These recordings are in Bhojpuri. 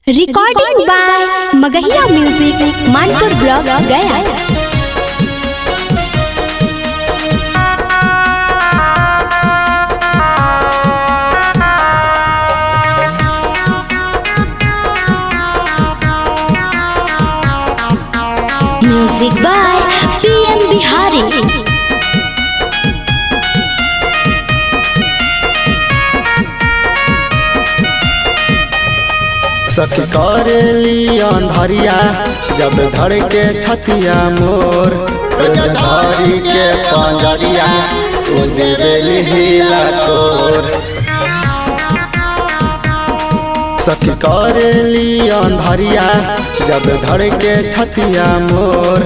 Recording by Magahiya music Manpur block Gaya. Music by PM Bihari. सखी करेली अंधरिया जब धड़ के छतिया मोर धरी के पंजरिया देवेली हिला तोर। सखी करेली अंधरिया जब धड़ के छतिया मोर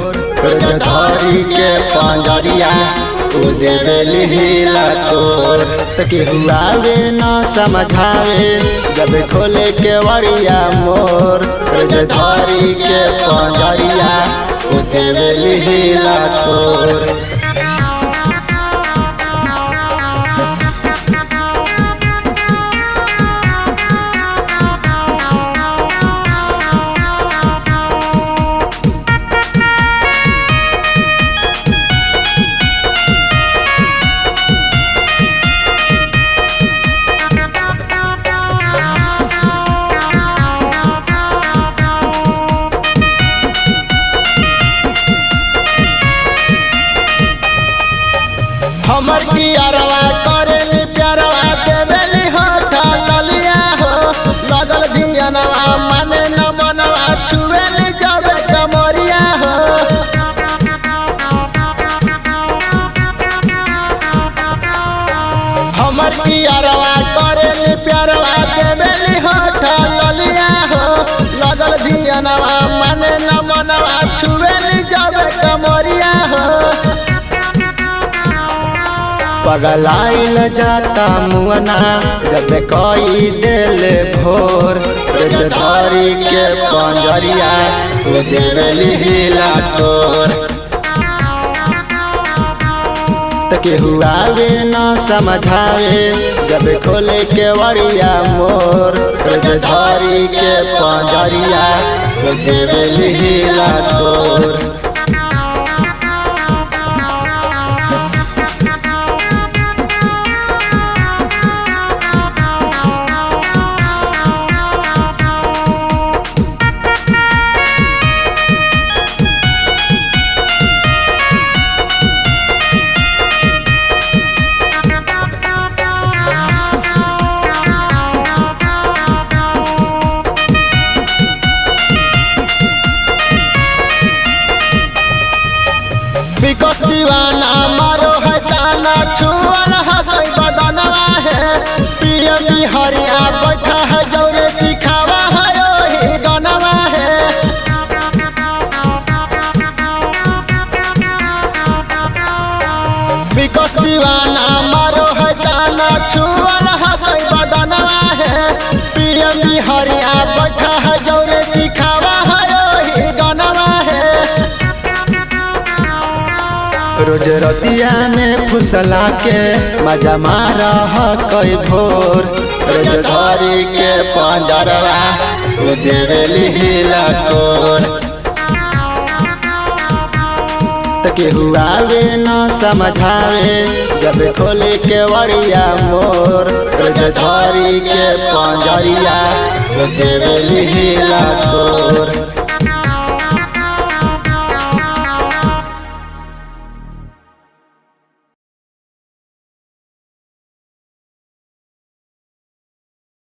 धरी के पंजरिया देवेली हिला तोर। तके हुआवे न समझावे जब खोले के वरिया मोर धरी के पंजरिया देवेली हिला तोर। हमर की अरवा करेली प्यारवा देवेली होठ ललिया हो लगल दियनवा माने न मनवा छुएली जब कमरिया हो। हमर की अरवा करेली प्यारवा देवेली होठ ललिया हो लगल दियनवा माने न मनवा छुएली जब कमरिया हो। पगलाइल जाता मुअना जब कोई दिल भोर धरी के पंजरिया देवेली हिला तोर। तके हुआवे न समझावे जब खोले के वरिया मोर धरी के पंजरिया देवेली हिला तोर। बिकस दीवाना मारो है ताना छुअल है कोई बदनवा है पीएम बिहारिया बैठा है जौरे सिखावा है ओही गनवा है। बिकस दीवाना मारो है ताना छुअल है कोई बदनवा है पीएम बिहारिया बैठा है जौरे सिखावा है ओही गनवा है। रोज रतिया में फुसला के मजा मारा कई भोर रोज धरी के पंजरवा देवेली हिला तोर। तके हुआवे न समझावे जब खोले के वरिया मोर धरी के पंजरिया देवेली हिला तोर।